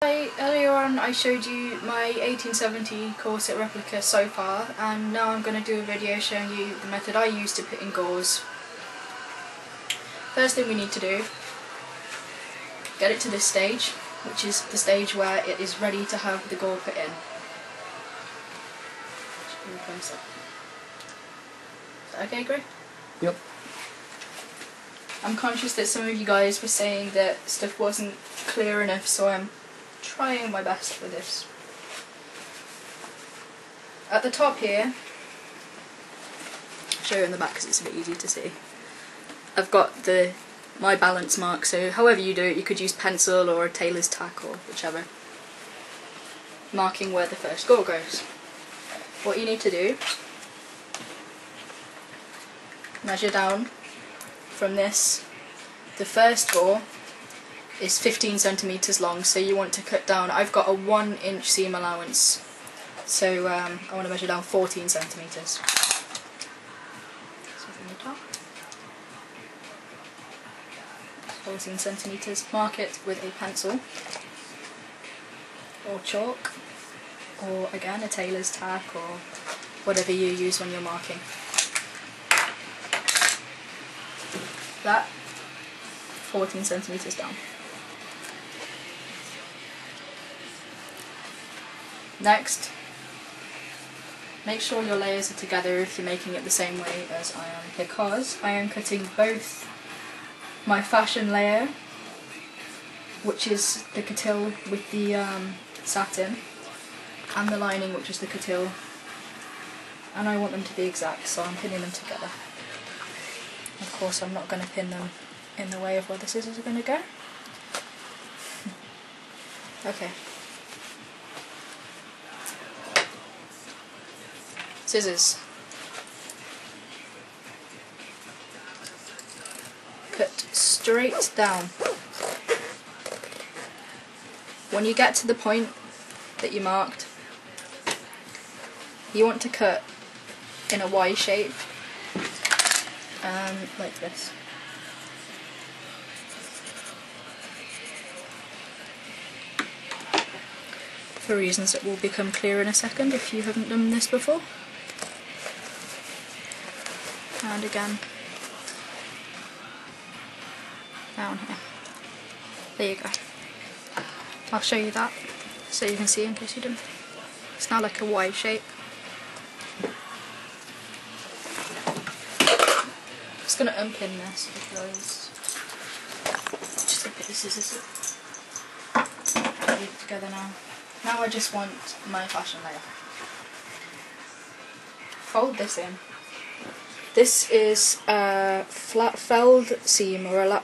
Earlier on I showed you my 1870 corset replica so far, and now I'm going to do a video showing you the method I use to put in gores. First thing we need to do, get it to this stage, which is the stage where it is ready to have the gore put in. Is that okay, Gray? Yep. I'm conscious that some of you guys were saying that stuff wasn't clear enough, so I'm trying my best with this. At the top here, I'll show you in the back because it's a bit easier to see, I've got my balance mark, so however you do it, you could use pencil or a tailor's tack or whichever, marking where the first gore goes. What you need to do, measure down from this. The first gore is 15 centimeters long, so you want to cut down. I've got a 1-inch seam allowance, so I want to measure down 14 centimeters. So from the top, 14 centimeters. Mark it with a pencil or chalk, or again a tailor's tack or whatever you use when you're marking. That 14 centimeters down. Next, make sure your layers are together if you're making it the same way as I am, because I am cutting both my fashion layer, which is the coutil with the satin, and the lining, which is the coutil, and I want them to be exact, so I'm pinning them together. Of course, I'm not going to pin them in the way of where the scissors are going to go. Okay. Scissors. Cut straight down. When you get to the point that you marked, you want to cut in a Y shape, like this. For reasons that will become clear in a second if you haven't done this before. And again, down here. There you go. I'll show you that so you can see in case you didn't. It's now like a Y shape. I'm just going to unpin this because just a bit of scissors. Put it together now. Now I just want my fashion layer. Fold this in. This is a flat felled seam, or a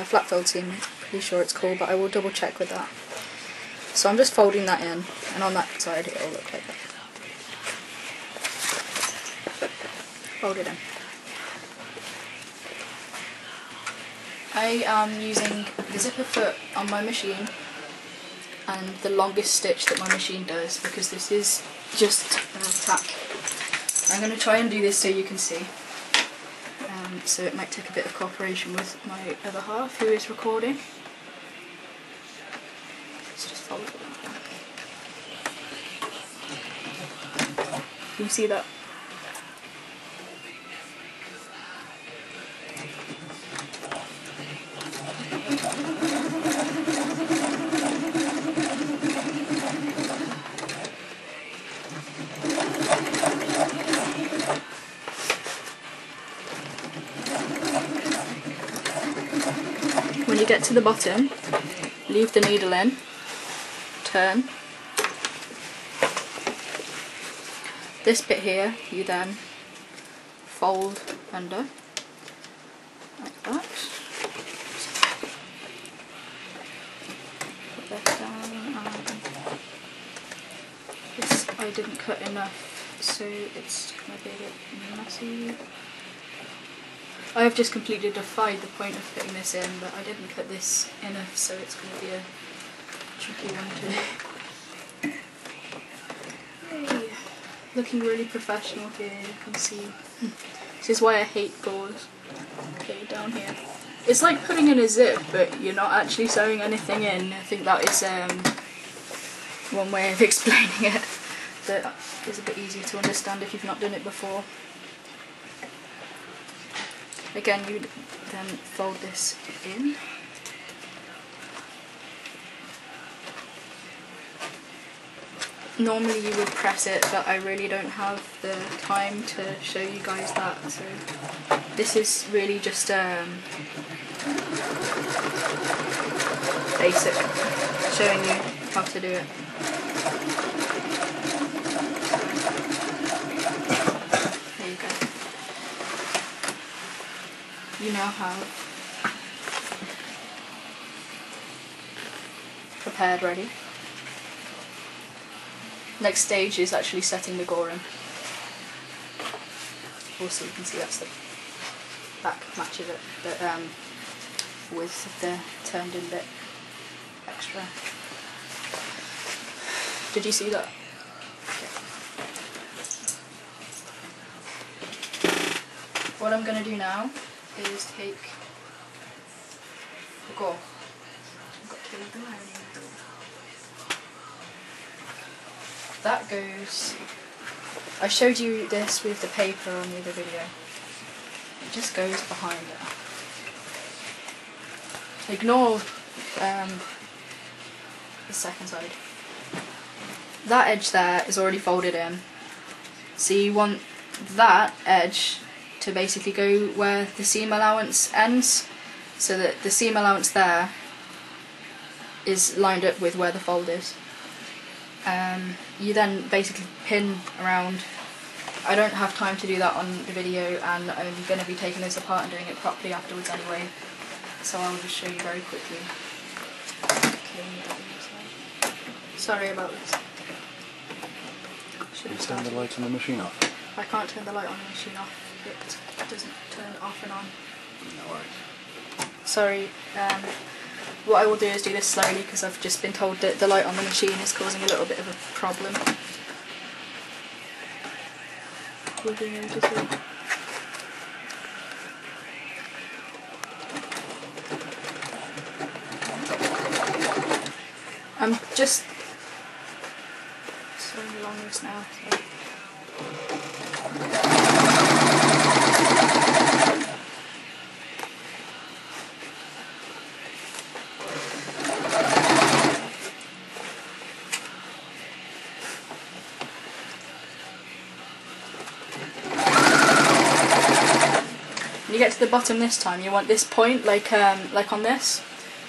flat felled seam, I'm pretty sure it's called, but I will double check with that. So I'm just folding that in, and on that side it will look like that. Fold it in. I am using the zipper foot on my machine and the longest stitch that my machine does, because this is just a tack. I'm going to try and do this so you can see, so it might take a bit of cooperation with my other half who is recording. Let's just fold it in. Can you see that? When you get to the bottom, leave the needle in, turn. This bit here you then fold under, like that. Put that down, and this I didn't cut enough, so it's going to be a bit messy. I have just completely defied the point of putting this in, but I didn't cut this enough, so it's going to be a tricky one to do. Yay. Looking really professional here, you can see. This is why I hate gores. Okay, down here. It's like putting in a zip, but you're not actually sewing anything in. I think that is one way of explaining it that is a bit easier to understand if you've not done it before. Again, you then fold this in. Normally you would press it, but I really don't have the time to show you guys that, so this is really just basic, showing you how to do it. There you go. You now have prepared ready. Next stage is actually setting the gore in. Also you can see that's the back matches it, but with the turned in bit extra. Did you see that? Okay. What I'm going to do now is take the gore. I've got to leave them out. That goes, I showed you this with the paper on the other video, it just goes behind it. Ignore the second side. That edge there is already folded in, so you want that edge to basically go where the seam allowance ends, so that the seam allowance there is lined up with where the fold is. You then basically pin around. I don't have time to do that on the video, and I'm going to be taking this apart and doing it properly afterwards anyway, so I'll just show you very quickly. Okay, sorry about this. Can you turn the light on the machine off? I can't turn the light on the machine off, it doesn't turn off and on. No worries. Sorry. What I will do is do this slowly because I've just been told that the light on the machine is causing a little bit of a problem. We're being able to see. I'm just sewing along this now. So. You get to the bottom this time, you want this point, like on this.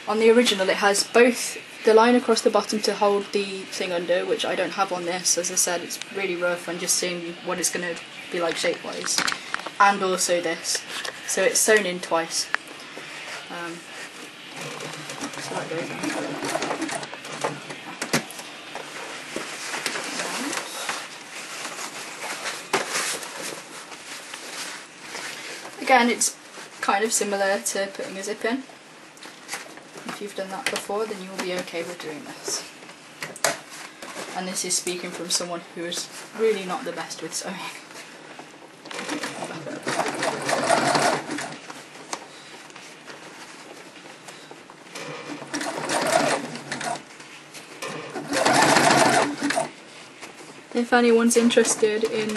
On the original it has both the line across the bottom to hold the thing under, which I don't have on this. As I said, it's really rough. I'm just seeing what it's going to be like shape-wise. And also this. So it's sewn in twice. So that goes in. Again, it's kind of similar to putting a zip in. If you've done that before, then you will be okay with doing this. And this is speaking from someone who is really not the best with sewing. If anyone's interested in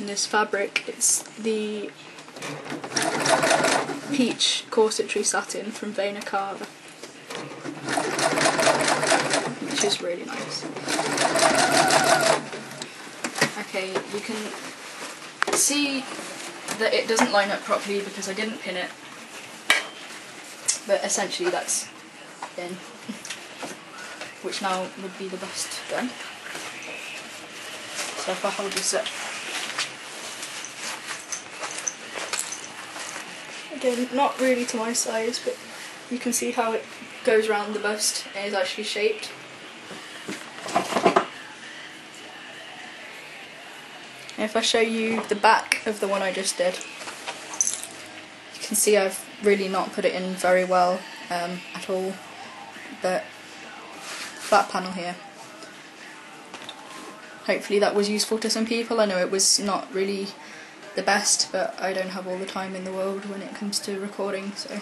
this fabric, it's the peach corsetry satin from Vena Carver, which is really nice. Okay, you can see that it doesn't line up properly because I didn't pin it, but essentially that's in, which now would be the best done. So if I hold this up, again, not really to my size, but you can see how it goes around the bust and is actually shaped. And if I show you the back of the one I just did, you can see I've really not put it in very well at all, but flat panel here. Hopefully that was useful to some people. I know it was not really the best, but I don't have all the time in the world when it comes to recording, so